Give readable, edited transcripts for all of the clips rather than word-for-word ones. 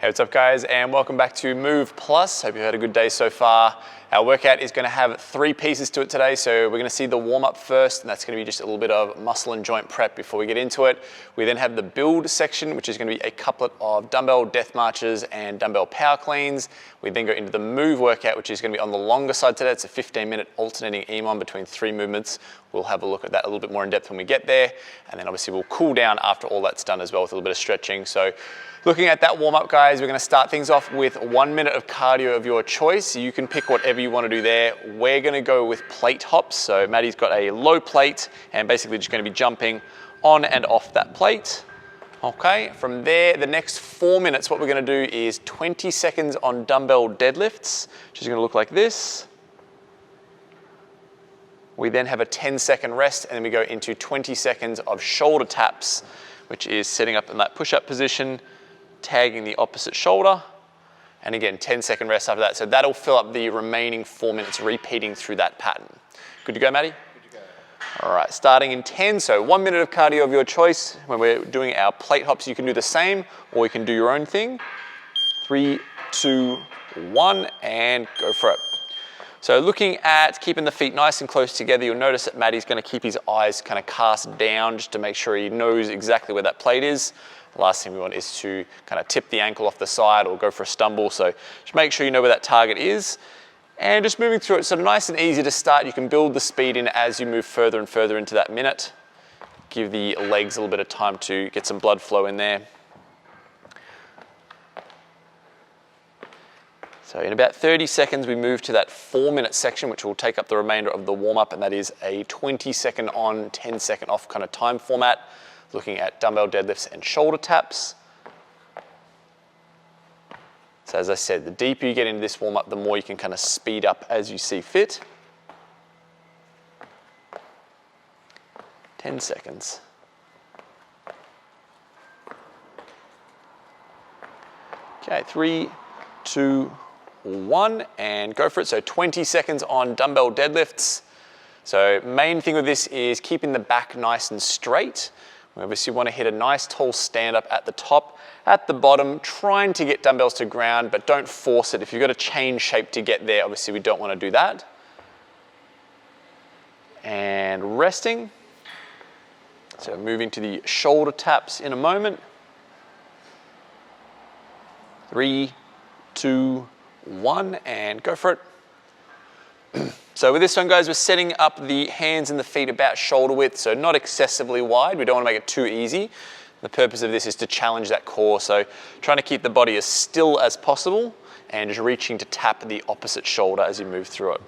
Hey, what's up guys, and welcome back to MOV Plus. Hope you had a good day so far. Our workout is going to have 3 pieces to it today, so we're going to see the warm-up first, and that's going to be just a little bit of muscle and joint prep before we get into it. We then have the build section, which is going to be a couplet of dumbbell death marches and dumbbell power cleans. We then go into the move workout, which is going to be on the longer side today. It's a 15-minute alternating EMOM between 3 movements. We'll have a look at that a little bit more in depth when we get there, and then obviously we'll cool down after all that's done as well with a little bit of stretching. So looking at that warm-up, guys, we're going to start things off with 1 minute of cardio of your choice. You can pick whatever you want to do there. We're going to go with plate hops. So Maddie's got a low plate and basically just going to be jumping on and off that plate. Okay, from there, the next 4 minutes, what we're going to do is 20 seconds on dumbbell deadlifts, which is going to look like this. We then have a 10-second rest, and then we go into 20 seconds of shoulder taps, which is setting up in that push-up position, tagging the opposite shoulder, and again, 10-second rest after that. So that'll fill up the remaining 4 minutes, repeating through that pattern. Good to go, Maddie? Good to go. All right, starting in 10, so 1 minute of cardio of your choice. When we're doing our plate hops, you can do the same, or you can do your own thing. 3, 2, 1, and go for it. So looking at keeping the feet nice and close together, you'll notice that Maddie's going to keep his eyes kind of cast down just to make sure he knows exactly where that plate is. The last thing we want is to kind of tip the ankle off the side or go for a stumble. So just make sure you know where that target is. And just moving through it, so nice and easy to start. You can build the speed in as you move further and further into that minute. Give the legs a little bit of time to get some blood flow in there. So in about 30 seconds, we move to that 4-minute section, which will take up the remainder of the warm-up, and that is a 20-second on, 10-second off kind of time format, looking at dumbbell deadlifts and shoulder taps. So as I said, the deeper you get into this warm-up, the more you can kind of speed up as you see fit. 10 seconds. Okay, 3, 2, 1, and go for it. So 20 seconds on dumbbell deadlifts. So main thing with this is keeping the back nice and straight. We obviously want to hit a nice tall stand up at the top. At the bottom, trying to get dumbbells to ground, but don't force it. If you've got to change shape to get there, obviously we don't want to do that. And resting. So moving to the shoulder taps in a moment. 3, 2, 1, and go for it. So with this one, guys, we're setting up the hands and the feet about shoulder width, so not excessively wide. We don't want to make it too easy. The purpose of this is to challenge that core, so trying to keep the body as still as possible and just reaching to tap the opposite shoulder as you move through it.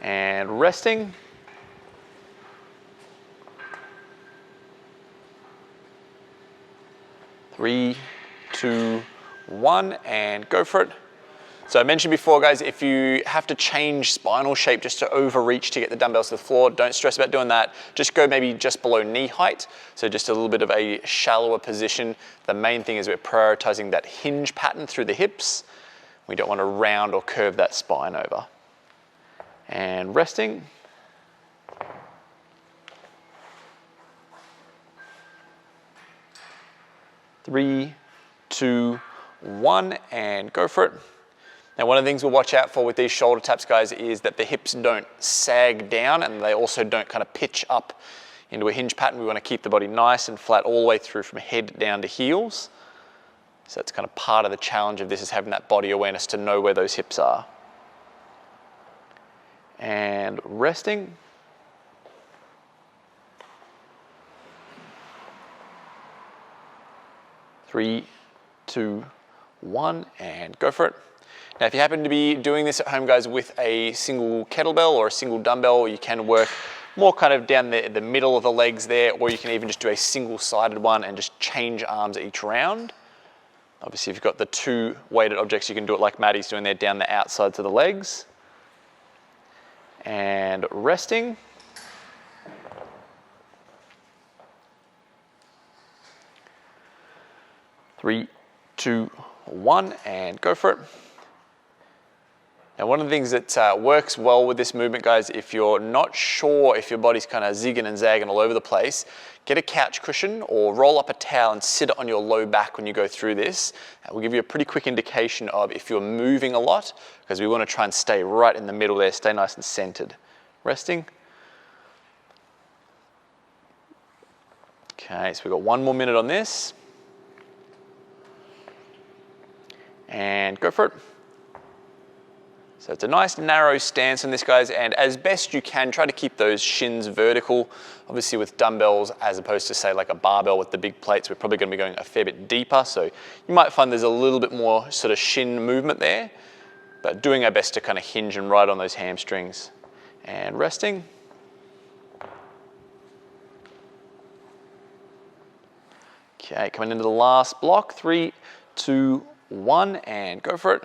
And resting. Three, 2, 1, and go for it. So I mentioned before, guys, if you have to change spinal shape just to overreach to get the dumbbells to the floor, don't stress about doing that. Just go maybe just below knee height. So just a little bit of a shallower position. The main thing is we're prioritizing that hinge pattern through the hips. We don't want to round or curve that spine over. And resting. Three, 2, 1, and go for it. Now, one of the things we'll watch out for with these shoulder taps, guys, is that the hips don't sag down and they also don't kind of pitch up into a hinge pattern. We want to keep the body nice and flat all the way through from head down to heels. So that's kind of part of the challenge of this, is having that body awareness to know where those hips are. And resting. 3, 2, 1, and go for it. Now, if you happen to be doing this at home, guys, with a single kettlebell or a single dumbbell, you can work more kind of down the middle of the legs there, or you can even just do a single-sided one and just change arms each round. Obviously, if you've got the 2 weighted objects, you can do it like Maddie's doing there, down the outsides of the legs. And resting. 3, 2, 1, and go for it. Now, one of the things that works well with this movement, guys, if you're not sure if your body's kind of zigging and zagging all over the place, get a couch cushion or roll up a towel and sit it on your low back when you go through this. It will give you a pretty quick indication of if you're moving a lot, because we want to try and stay right in the middle there, stay nice and centered. Resting. Okay, so we've got 1 more minute on this. And go for it. So it's a nice narrow stance on this, guys, and as best you can, try to keep those shins vertical. Obviously with dumbbells, as opposed to say like a barbell with the big plates, we're probably gonna be going a fair bit deeper. So you might find there's a little bit more sort of shin movement there, but doing our best to kind of hinge and ride on those hamstrings. And resting. Okay, coming into the last block, 3, 2, 1, and go for it.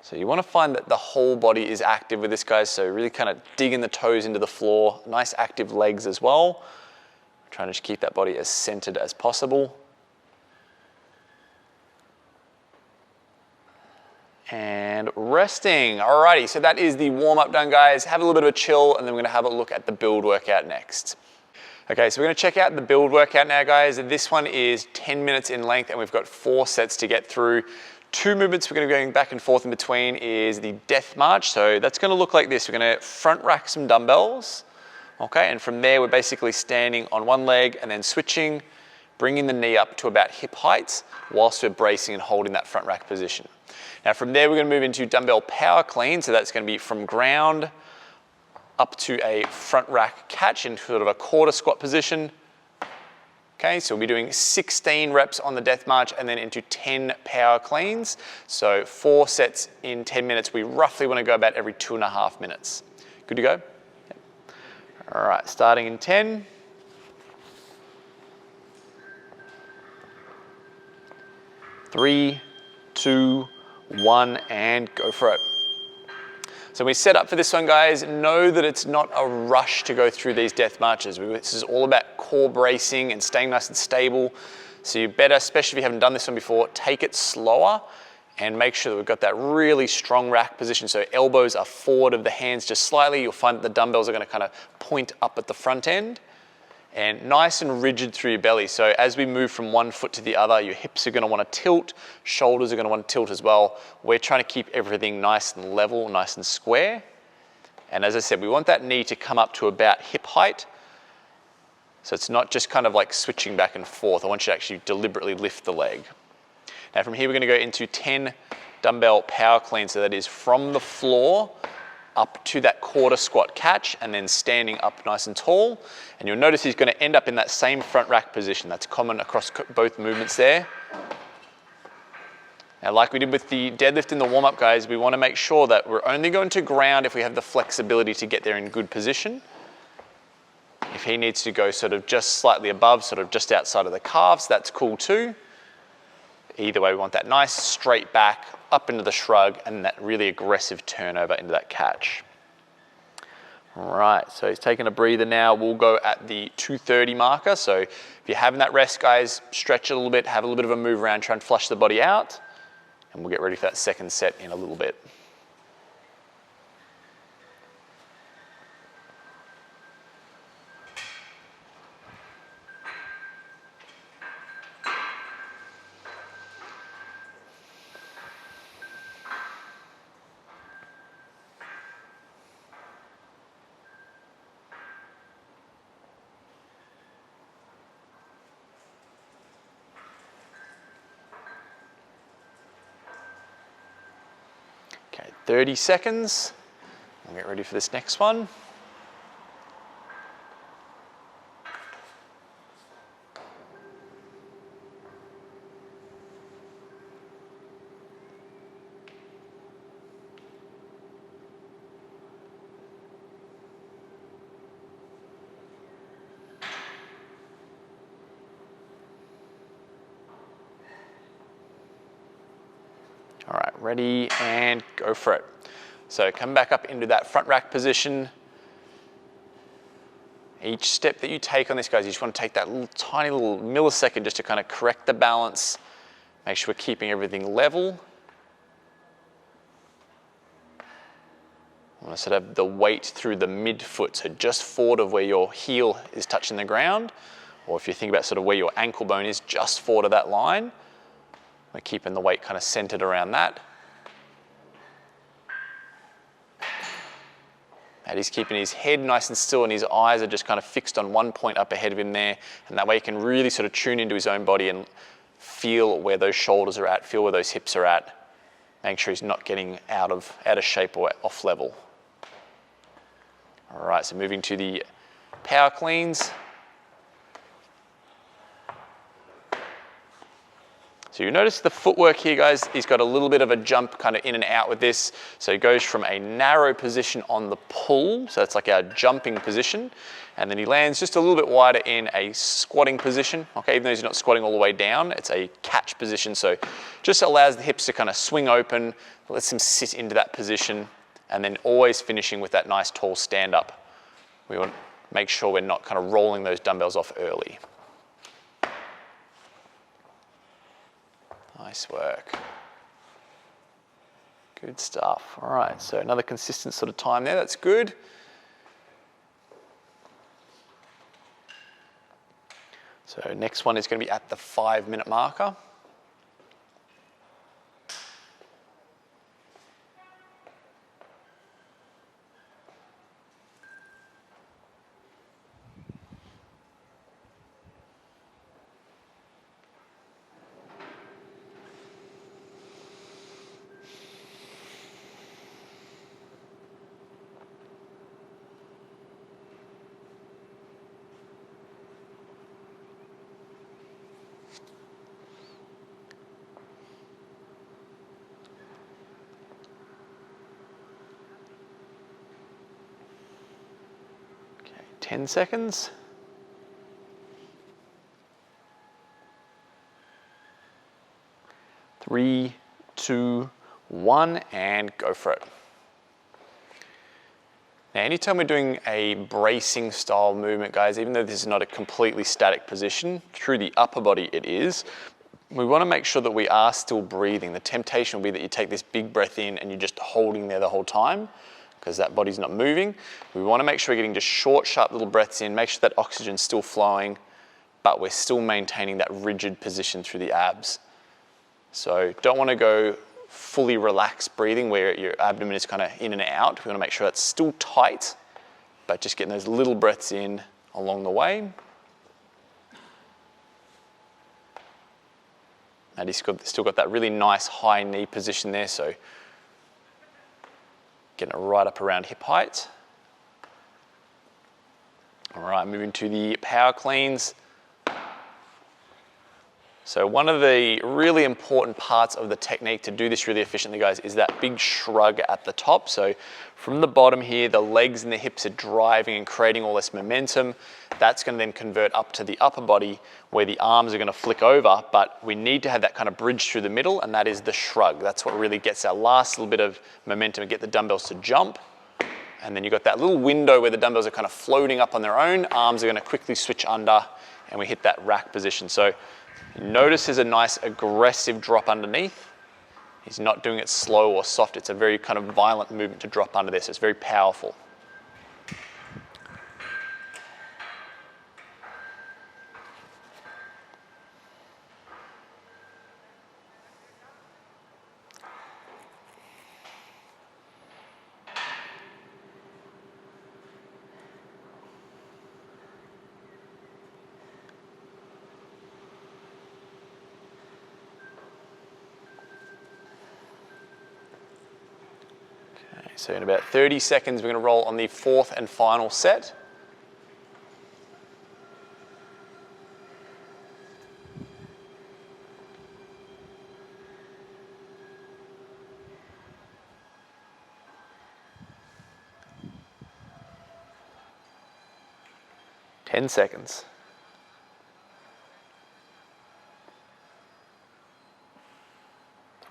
So you want to find that the whole body is active with this, guys. So really kind of digging the toes into the floor, nice active legs as well. Trying to just keep that body as centered as possible. And resting. Alrighty, so that is the warm-up done, guys. Have a little bit of a chill, and then we're gonna have a look at the build workout next. Okay, so we're gonna check out the build workout now, guys. This one is 10 minutes in length, and we've got 4 sets to get through. 2 movements we're gonna be going back and forth in between is the death march. So that's gonna look like this. We're gonna front rack some dumbbells, okay? And from there, we're basically standing on one leg and then switching, bringing the knee up to about hip height whilst we're bracing and holding that front rack position. Now from there, we're gonna move into dumbbell power clean. So that's gonna be from ground up to a front rack catch in sort of a quarter squat position. Okay, so we'll be doing 16 reps on the death march and then into 10 power cleans. So 4 sets in 10 minutes. We roughly wanna go about every 2.5 minutes. Good to go? Yep. All right, starting in 10. 3, 2, 1, and go for it. So we set up for this one, guys. Know that it's not a rush to go through these death marches. This is all about core bracing and staying nice and stable. So you better, especially if you haven't done this one before, take it slower and make sure that we've got that really strong rack position. So elbows are forward of the hands just slightly. You'll find that the dumbbells are gonna kind of point up at the front end. And nice and rigid through your belly. So as we move from one foot to the other, your hips are gonna wanna tilt, shoulders are gonna wanna tilt as well. We're trying to keep everything nice and level, nice and square. And as I said, we want that knee to come up to about hip height. So it's not just kind of like switching back and forth. I want you to actually deliberately lift the leg. Now from here, we're gonna go into 10 dumbbell power clean. So that is from the floor up to that quarter squat catch and then standing up nice and tall. And you'll notice he's gonna end up in that same front rack position. That's common across both movements there. Now, like we did with the deadlift in the warm-up, guys, we wanna make sure that we're only going to ground if we have the flexibility to get there in good position. If he needs to go sort of just slightly above, sort of just outside of the calves, that's cool too. Either way, we want that nice straight back, up into the shrug, and that really aggressive turnover into that catch. All right, so he's taking a breather now. We'll go at the 2:30 marker. So if you're having that rest, guys, stretch it a little bit, have a little bit of a move around, try and flush the body out, and we'll get ready for that second set in a little bit. Okay, 30 seconds. We'll get ready for this next one. All right, ready and go for it. So come back up into that front rack position. Each step that you take on this, guys, you just want to take that little tiny little millisecond just to kind of correct the balance, Make sure we're keeping everything level. I want to sort of have the weight through the midfoot, so just forward of where your heel is touching the ground, or if you think about sort of where your ankle bone is, just forward of that line. We're keeping the weight kind of centered around that. And he's keeping his head nice and still, and his eyes are just kind of fixed on one point up ahead of him there. And that way he can really sort of tune into his own body and feel where those shoulders are at, feel where those hips are at. Make sure he's not getting out of shape or off level. All right, so moving to the power cleans. So you notice the footwork here, guys, he's got a little bit of a jump kind of in and out with this. So he goes from a narrow position on the pull, so that's like our jumping position, and then he lands just a little bit wider in a squatting position. Okay, even though he's not squatting all the way down, it's a catch position, so just allows the hips to kind of swing open, lets him sit into that position, and then always finishing with that nice tall stand up. We want to make sure we're not kind of rolling those dumbbells off early. Nice work. Good stuff. All right, so another consistent sort of time there, that's good. So next one is going to be at the 5-minute marker. Okay, 10 seconds. 3, 2, 1, and go for it. Now, anytime we're doing a bracing style movement, guys, even though this is not a completely static position, through the upper body it is, we want to make sure that we are still breathing. The temptation will be that you take this big breath in and you're just holding there the whole time because that body's not moving. We want to make sure we're getting just short, sharp little breaths in, make sure that oxygen's still flowing, but we're still maintaining that rigid position through the abs. So don't want to go fully relaxed breathing where your abdomen is kind of in and out. We want to make sure that's still tight, but just getting those little breaths in along the way. And he's still got that really nice high knee position there, so getting it right up around hip height. All right, moving to the power cleans. So one of the really important parts of the technique to do this really efficiently, guys, is that big shrug at the top. So from the bottom here, the legs and the hips are driving and creating all this momentum. That's going to then convert up to the upper body where the arms are going to flick over, but we need to have that kind of bridge through the middle, and that is the shrug. That's what really gets our last little bit of momentum and get the dumbbells to jump. And then you've got that little window where the dumbbells are kind of floating up on their own. Arms are going to quickly switch under, and we hit that rack position. So notice there's a nice aggressive drop underneath. He's not doing it slow or soft. It's a very kind of violent movement to drop under this. It's very powerful. So in about 30 seconds, we're going to roll on the 4th and final set. Ten seconds.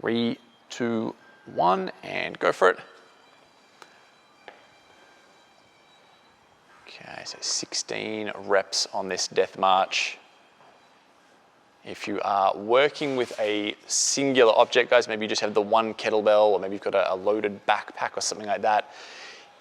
3, 2, 1, and go for it. Okay, so 16 reps on this death march. If you are working with a singular object, guys, maybe you just have the one kettlebell, or maybe you've got a loaded backpack or something like that,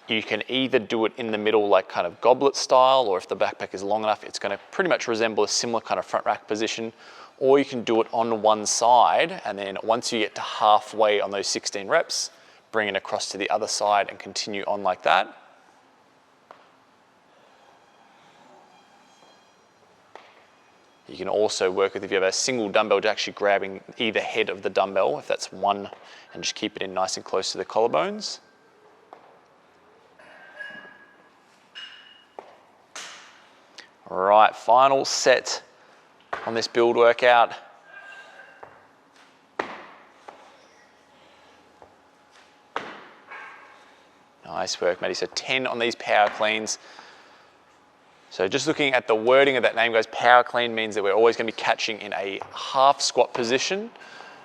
you can either do it in the middle like kind of goblet style, or if the backpack is long enough, it's going to pretty much resemble a similar kind of front rack position, or you can do it on one side, and then once you get to halfway on those 16 reps, bring it across to the other side and continue on like that. You can also work with, if you have a single dumbbell, to actually grabbing either head of the dumbbell, if that's one, and just keep it in nice and close to the collarbones. All right, final set on this build workout. Nice work, Matty. So 10 on these power cleans. So just looking at the wording of that name, guys, power clean means that we're always going to be catching in a half squat position.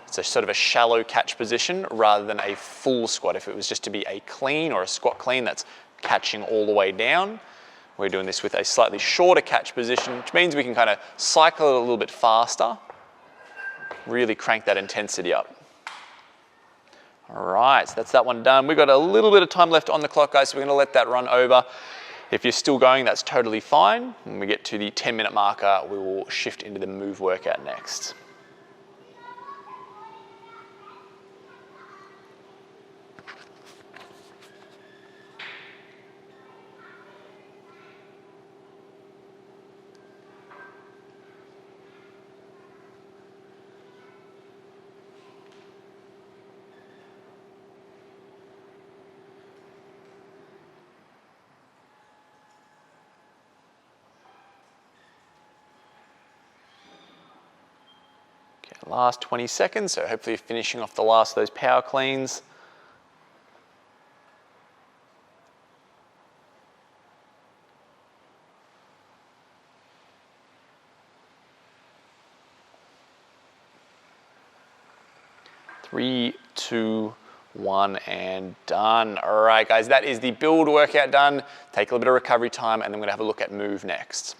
It's a sort of a shallow catch position rather than a full squat. If it was just to be a clean or a squat clean, that's catching all the way down. We're doing this with a slightly shorter catch position, which means we can kind of cycle it a little bit faster, really crank that intensity up. All right, so that's that one done. We've got a little bit of time left on the clock, guys, so we're going to let that run over. If you're still going, that's totally fine. When we get to the 10-minute marker, we will shift into the move workout next. Last 20 seconds, so hopefully finishing off the last of those power cleans. Three, two, one, and done. All right, guys, that is the build workout done. Take a little bit of recovery time, and then we're gonna have a look at move next.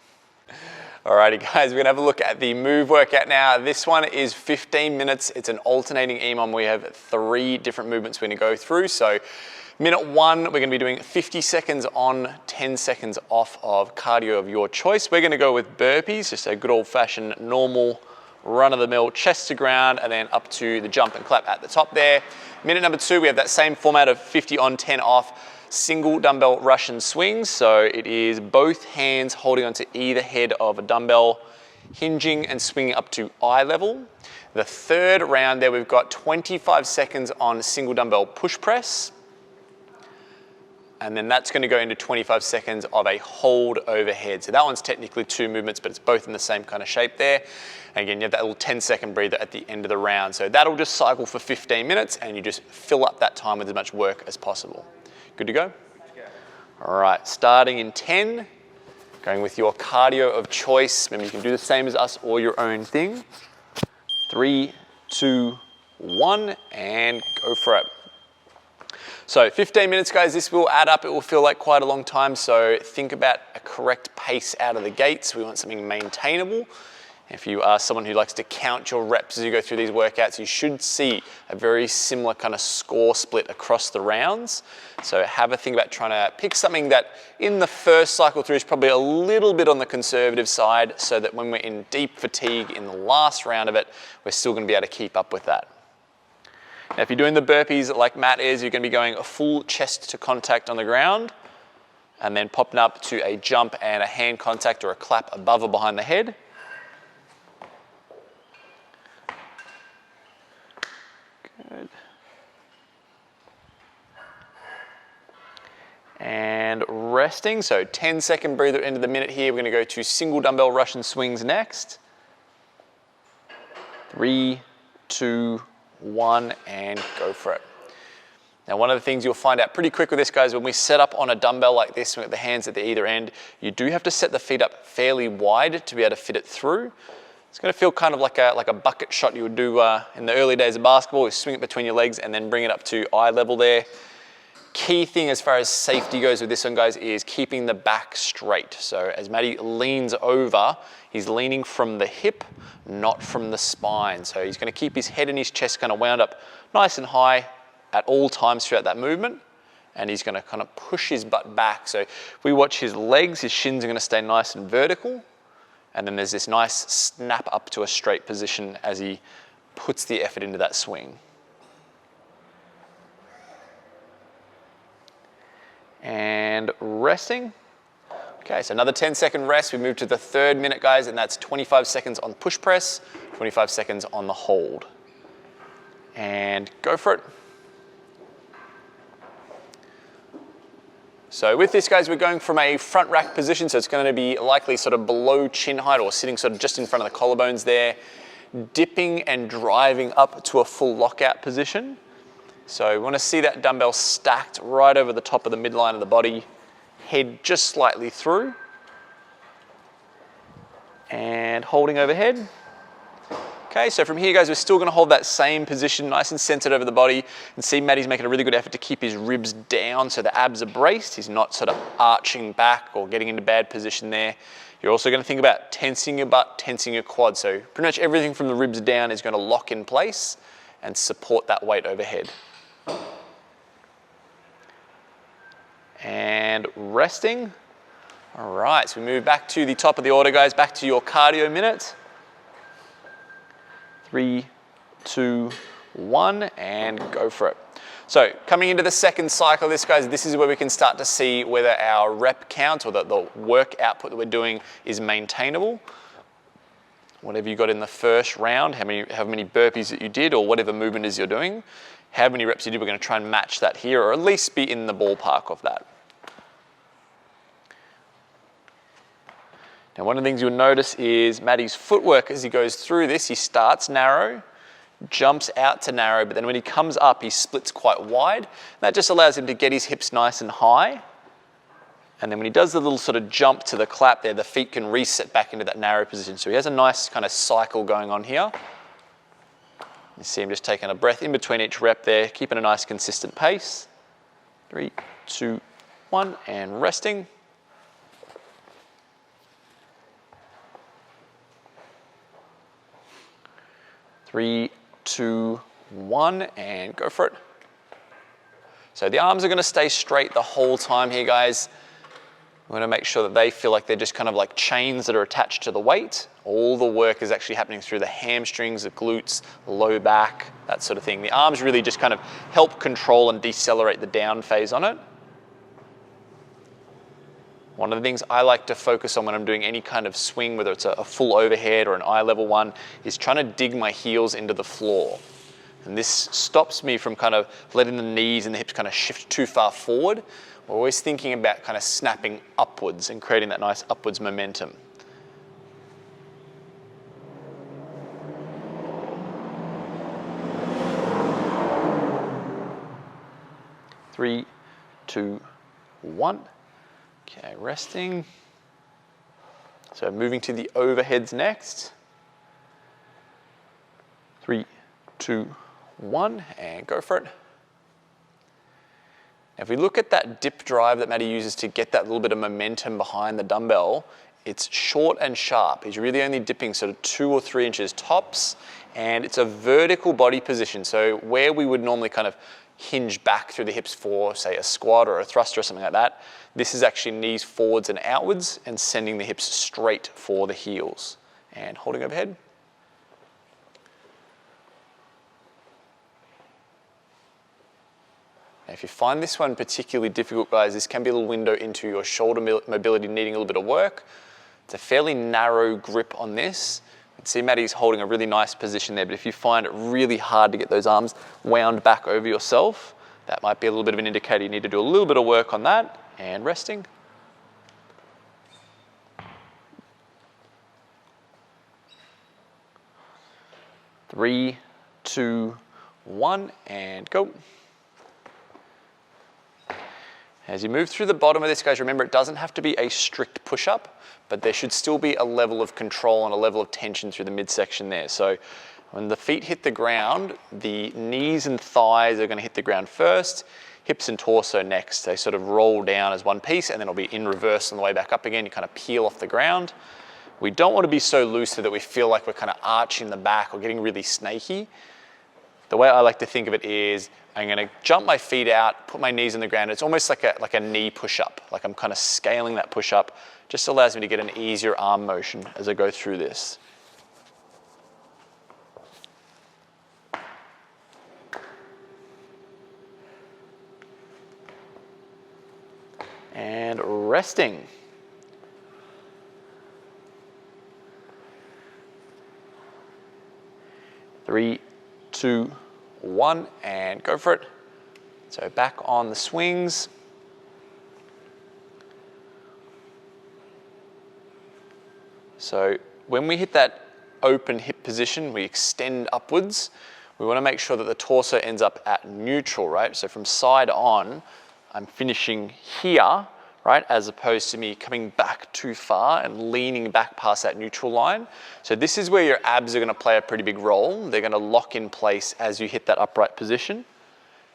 Alrighty guys, we're gonna have a look at the move workout now. This one is 15 minutes. It's an alternating EMOM. We have 3 different movements we're gonna go through. So minute 1, we're gonna be doing 50 seconds on, 10 seconds off of cardio of your choice. We're gonna go with burpees, just a good old fashioned normal run-of-the-mill chest to ground, and then up to the jump and clap at the top there. Minute number 2, we have that same format of 50 on, 10 off, single dumbbell Russian swings. So it is both hands holding onto either head of a dumbbell, hinging and swinging up to eye level. The third round there, we've got 25 seconds on single dumbbell push press. And then that's going to go into 25 seconds of a hold overhead. So that one's technically 2 movements, but it's both in the same kind of shape there. And again, you have that little 10-second breather at the end of the round. So that'll just cycle for 15 minutes, and you just fill up that time with as much work as possible. Good to go? All right, starting in 10, going with your cardio of choice. Remember, you can do the same as us or your own thing. 3, 2, 1, and go for it. So 15 minutes, guys, this will add up. It will feel like quite a long time. So think about a correct pace out of the gates. We want something maintainable. If you are someone who likes to count your reps as you go through these workouts, you should see a very similar kind of score split across the rounds. So have a think about trying to pick something that in the first cycle through is probably a little bit on the conservative side, so that when we're in deep fatigue in the last round of it, we're still going to be able to keep up with that. Now, if you're doing the burpees like Matt is, you're going to be going a full chest to contact on the ground, and then popping up to a jump and a hand contact or a clap above or behind the head. Good. And resting, so 10-second breather into the minute here. We're going to go to single dumbbell Russian swings next. 3, 2, 1, and go for it. Now, one of the things you'll find out pretty quick with this, guys, when we set up on a dumbbell like this, with the hands at the either end, you do have to set the feet up fairly wide to be able to fit it through. It's going to feel kind of like a bucket shot you would do in the early days of basketball. You swing it between your legs and then bring it up to eye level there. Key thing as far as safety goes with this one, guys, is keeping the back straight. So as Matty leans over, he's leaning from the hip, not from the spine. So he's going to keep his head and his chest kind of wound up nice and high at all times throughout that movement. And he's going to kind of push his butt back. So if we watch his legs, his shins are going to stay nice and vertical. And then there's this nice snap up to a straight position as he puts the effort into that swing. And resting. Okay, so another 10-second rest. We move to the third minute, guys, and that's 25 seconds on push press, 25 seconds on the hold. And go for it. So with this, guys, we're going from a front rack position, so it's going to be likely sort of below chin height or sitting sort of just in front of the collarbones there, dipping and driving up to a full lockout position. So we want to see that dumbbell stacked right over the top of the midline of the body, head just slightly through, and holding overhead. Okay, so from here, guys, we're still going to hold that same position, nice and centered over the body, and see Matty's making a really good effort to keep his ribs down so the abs are braced. He's not sort of arching back or getting into bad position there. You're also going to think about tensing your butt, tensing your quad. So pretty much everything from the ribs down is going to lock in place and support that weight overhead. And resting. All right, so we move back to the top of the order, guys, back to your cardio minute. 3, 2, 1, and go for it. So coming into the second cycle of this, guys, this is where we can start to see whether our rep count or the work output that we're doing is maintainable. Whatever you got in the first round, how many burpees that you did or whatever movement is you're doing, how many reps you did, we're going to try and match that here or at least be in the ballpark of that. Now, one of the things you'll notice is Matty's footwork as he goes through this. He starts narrow, jumps out to narrow, but then when he comes up, he splits quite wide. That just allows him to get his hips nice and high. And then when he does the little sort of jump to the clap there, the feet can reset back into that narrow position. So he has a nice kind of cycle going on here. You see him just taking a breath in between each rep there, keeping a nice consistent pace. 3, 2, 1, and resting. Three, 2, 1, and go for it. So the arms are going to stay straight the whole time here, guys. We want to make sure that they feel like they're just kind of like chains that are attached to the weight. All the work is actually happening through the hamstrings, the glutes, the low back, that sort of thing. The arms really just kind of help control and decelerate the down phase on it. One of the things I like to focus on when I'm doing any kind of swing, whether it's a full overhead or an eye level one, is trying to dig my heels into the floor. And this stops me from kind of letting the knees and the hips kind of shift too far forward. We're always thinking about kind of snapping upwards and creating that nice upwards momentum. Three, 2, 1. Okay, resting. So moving to the overheads next. 3, 2, 1, and go for it. If we look at that dip drive that Matty uses to get that little bit of momentum behind the dumbbell, it's short and sharp. He's really only dipping sort of 2 or 3 inches tops, and it's a vertical body position. So where we would normally kind of hinge back through the hips for, say, a squat or a thruster or something like that, this is actually knees forwards and outwards and sending the hips straight for the heels. And holding overhead. If you find this one particularly difficult, guys, this can be a little window into your shoulder mobility needing a little bit of work. It's a fairly narrow grip on this. You can see Matty's holding a really nice position there, but if you find it really hard to get those arms wound back over yourself, that might be a little bit of an indicator you need to do a little bit of work on that. And resting. Three, 2, 1, and go. As you move through the bottom of this, guys, remember it doesn't have to be a strict push-up, but there should still be a level of control and a level of tension through the midsection there. So when the feet hit the ground, the knees and thighs are going to hit the ground first. hips and torso next. They sort of roll down as one piece, and then it'll be in reverse on the way back up again. You kind of peel off the ground. We don't want to be so loose that we feel like we're kind of arching the back or getting really snaky. The way I like to think of it is I'm going to jump my feet out, put my knees on the ground. It's almost like a knee push-up, like I'm kind of scaling that push-up. Just allows me to get an easier arm motion as I go through this. And resting. Three, 2, 1, and go for it. So back on the swings. So when we hit that open hip position, we extend upwards. We want to make sure that the torso ends up at neutral, right? So from side on, I'm finishing here, right? As opposed to me coming back too far and leaning back past that neutral line. So this is where your abs are going to play a pretty big role. They're going to lock in place as you hit that upright position.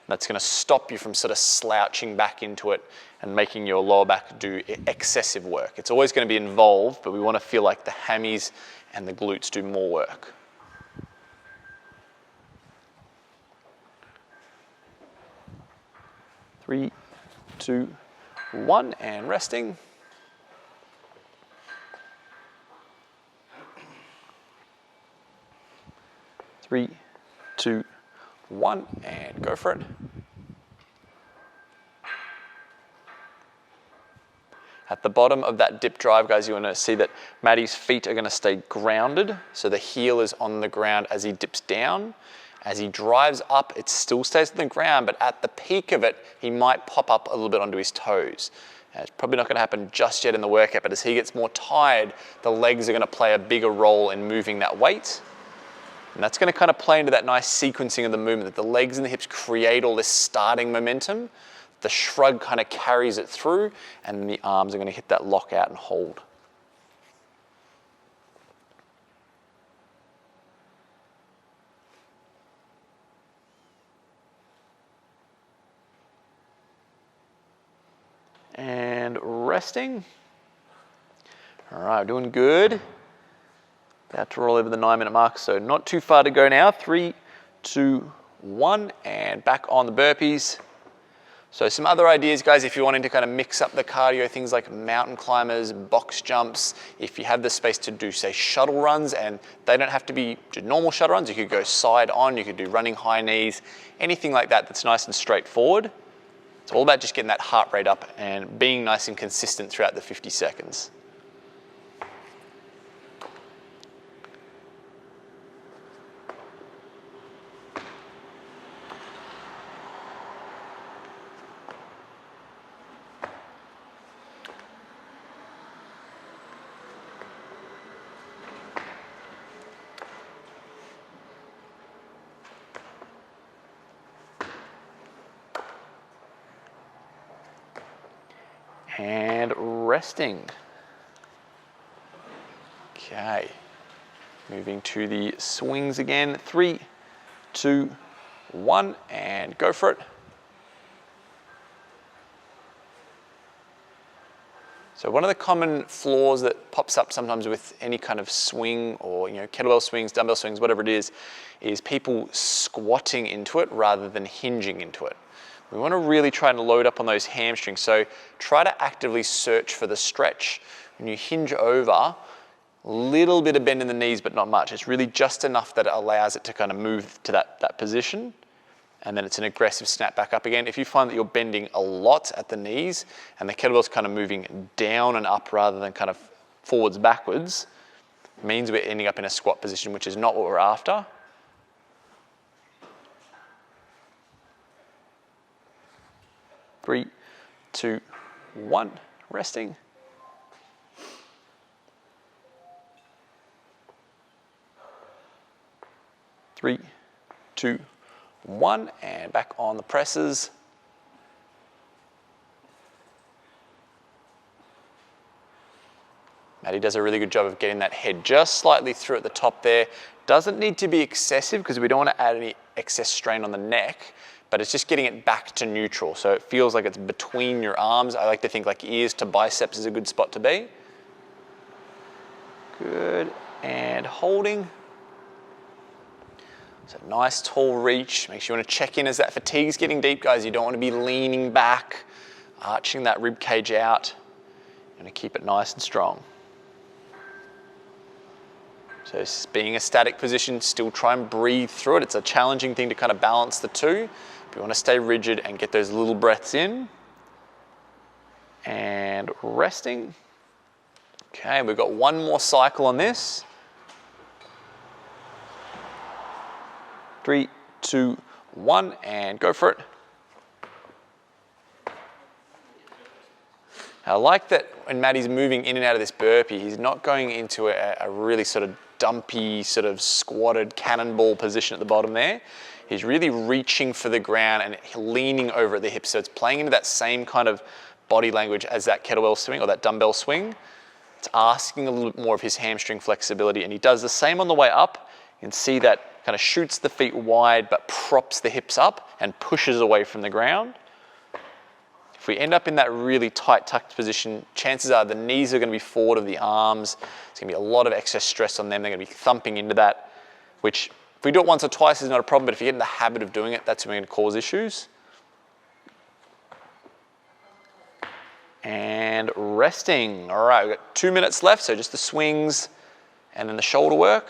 That's going to stop you from sort of slouching back into it and making your lower back do excessive work. It's always going to be involved, but we want to feel like the hammies and the glutes do more work. Three, 2, 1, and resting. Three, 2, 1, and go for it. At the bottom of that dip drive, guys, you want to see that Matty's feet are going to stay grounded. So the heel is on the ground as he dips down. As he drives up, it still stays on the ground, but at the peak of it, he might pop up a little bit onto his toes. It's probably not going to happen just yet in the workout, but as he gets more tired, the legs are going to play a bigger role in moving that weight. And that's going to kind of play into that nice sequencing of the movement, that the legs and the hips create all this starting momentum. The shrug kind of carries it through, and then the arms are going to hit that lock out and hold. And resting. All right, doing good. About to roll over the 9-minute mark, so not too far to go now. 3, 2, 1, and back on the burpees. So some other ideas, guys, if you're wanting to kind of mix up the cardio, things like mountain climbers, box jumps, if you have the space to do, say, shuttle runs, and they don't have to be normal shuttle runs. You could go side on, you could do running high knees, anything like that that's nice and straightforward. It's all about just getting that heart rate up and being nice and consistent throughout the 50 seconds. And resting. Okay, moving to the swings again. 3, 2, 1, and go for it. So one of the common flaws that pops up sometimes with any kind of swing or kettlebell swings, dumbbell swings, whatever it is people squatting into it rather than hinging into it. We want to really try and load up on those hamstrings. So try to actively search for the stretch. When you hinge over, a little bit of bend in the knees, but not much. It's really just enough that it allows it to kind of move to that position. And then it's an aggressive snap back up again. If you find that you're bending a lot at the knees and the kettlebell's kind of moving down and up rather than kind of forwards, backwards, it means we're ending up in a squat position, which is not what we're after. Three, 2, 1, resting. Three, 2, 1, and back on the presses. Matty does a really good job of getting that head just slightly through at the top there. Doesn't need to be excessive because we don't want to add any excess strain on the neck, but it's just getting it back to neutral. So it feels like it's between your arms. I like to think like ears to biceps is a good spot to be. Good, and holding. So nice tall reach. Make sure you want to check in as that fatigue's getting deep, guys. You don't want to be leaning back, arching that rib cage out. You want to keep it nice and strong. So being a static position, still try and breathe through it. It's a challenging thing to kind of balance the two. But you want to stay rigid and get those little breaths in. And resting. Okay, we've got one more cycle on this. 3, 2, 1, and go for it. I like that when Maddie's moving in and out of this burpee, he's not going into a really sort of dumpy, sort of squatted cannonball position at the bottom there. He's really reaching for the ground and leaning over at the hips. So it's playing into that same kind of body language as that kettlebell swing or that dumbbell swing. It's asking a little bit more of his hamstring flexibility, and he does the same on the way up. You can see that kind of shoots the feet wide but props the hips up and pushes away from the ground. If we end up in that really tight tucked position, chances are the knees are going to be forward of the arms. There's going to be a lot of excess stress on them. They're going to be thumping into that, which if we do it once or twice is not a problem, but if you get in the habit of doing it, that's going to cause issues. And resting. All right, we've got 2 minutes left, so just the swings and then the shoulder work.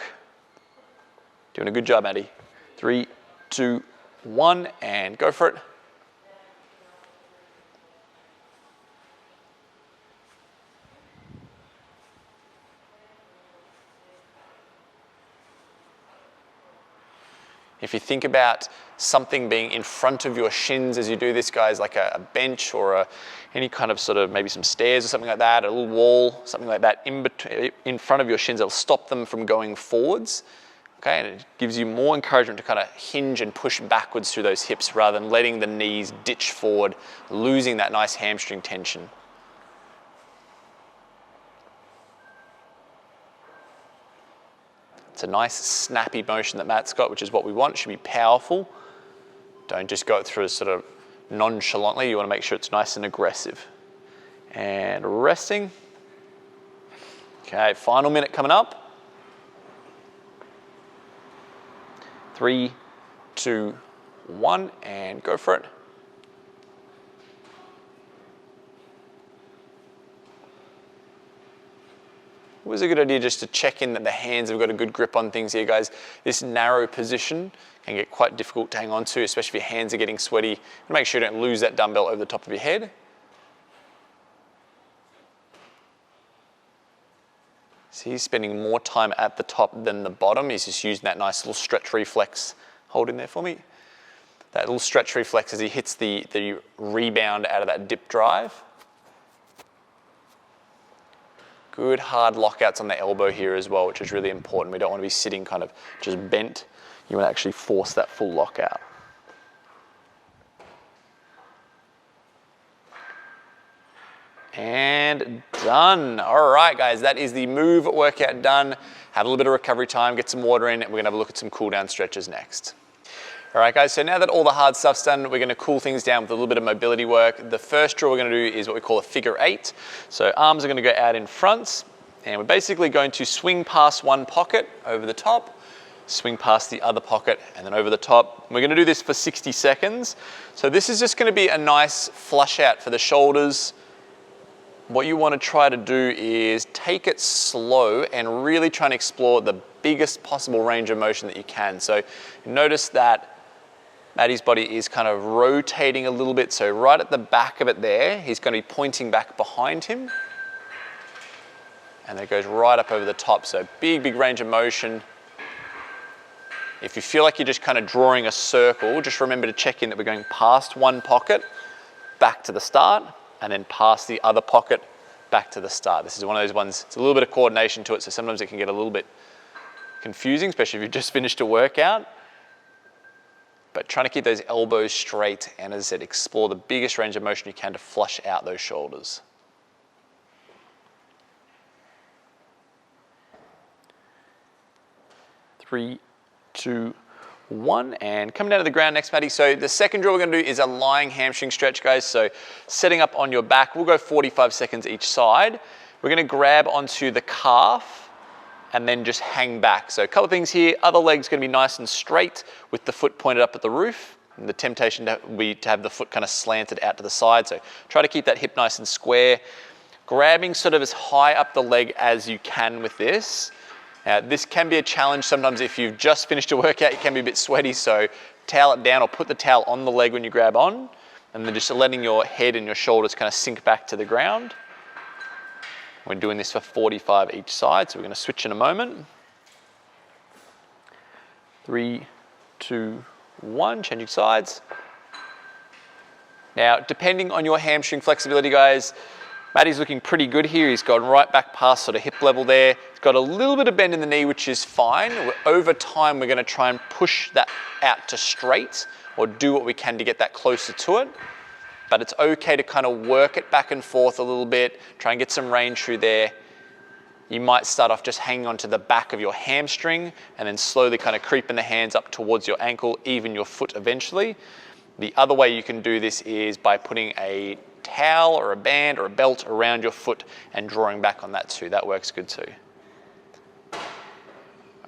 Doing a good job, Maddie. 3, 2, 1, and go for it. If you think about something being in front of your shins as you do this, guys, like a bench or any kind of sort of maybe some stairs or something like that, a little wall, something like that in front of your shins, it'll stop them from going forwards. Okay, and it gives you more encouragement to kind of hinge and push backwards through those hips rather than letting the knees ditch forward, losing that nice hamstring tension. It's a nice snappy motion that Matt's got, which is what we want. It should be powerful. Don't just go through sort of nonchalantly. You want to make sure it's nice and aggressive. And resting. Okay, final minute coming up. 3, 2, 1, and go for it. Always a good idea just to check in that the hands have got a good grip on things here, guys. This narrow position can get quite difficult to hang on to, especially if your hands are getting sweaty. Make sure you don't lose that dumbbell over the top of your head. So he's spending more time at the top than the bottom. He's just using that nice little stretch reflex. Hold in there for me. That little stretch reflex as he hits the rebound out of that dip drive. Good hard lockouts on the elbow here as well, which is really important. We don't want to be sitting kind of just bent. You want to actually force that full lockout. And done. All right, guys, that is the MOV workout done. Have a little bit of recovery time, get some water in, and we're gonna have a look at some cool down stretches next. All right, guys, so now that all the hard stuff's done, we're gonna cool things down with a little bit of mobility work. The first drill we're gonna do is what we call a figure 8. So arms are gonna go out in front, and we're basically going to swing past one pocket over the top, swing past the other pocket, and then over the top. We're gonna do this for 60 seconds. So this is just gonna be a nice flush out for the shoulders. What you wanna try to do is take it slow and really try and explore the biggest possible range of motion that you can. So notice that Maddie's body is kind of rotating a little bit. So right at the back of it there, he's going to be pointing back behind him. And then it goes right up over the top. So big, big range of motion. If you feel like you're just kind of drawing a circle, just remember to check in that we're going past one pocket, back to the start, and then past the other pocket, back to the start. This is one of those ones, it's a little bit of coordination to it, so sometimes it can get a little bit confusing, especially if you've just finished a workout. But trying to keep those elbows straight and, as I said, explore the biggest range of motion you can to flush out those shoulders. Three, 2, 1, and coming down to the ground next, Maddie. So the second drill we're gonna do is a lying hamstring stretch, guys. So setting up on your back, we'll go 45 seconds each side. We're gonna grab onto the calf and then just hang back. So a couple of things here. Other leg's gonna be nice and straight with the foot pointed up at the roof. And the temptation will be to have the foot kind of slanted out to the side. So try to keep that hip nice and square. Grabbing sort of as high up the leg as you can with this. Now, this can be a challenge sometimes if you've just finished a workout, you can be a bit sweaty, so towel it down or put the towel on the leg when you grab on, and then just letting your head and your shoulders kind of sink back to the ground. We're doing this for 45 each side, so we're gonna switch in a moment. 3, 2, 1, changing sides. Now, depending on your hamstring flexibility, guys, Matty's looking pretty good here. He's gone right back past sort of hip level there. He's got a little bit of bend in the knee, which is fine. Over time, we're gonna try and push that out to straight or do what we can to get that closer to it. But it's okay to kind of work it back and forth a little bit, try and get some range through there. You might start off just hanging onto the back of your hamstring and then slowly kind of creeping the hands up towards your ankle, even your foot eventually. The other way you can do this is by putting a towel or a band or a belt around your foot and drawing back on that too. That works good too.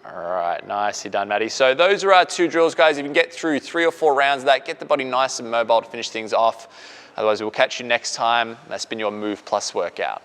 All right, nicely done, Matty. So those are our 2 drills, guys. If you can get through 3 or 4 rounds of that, get the body nice and mobile to finish things off. Otherwise, we'll catch you next time. That's been your Move Plus workout.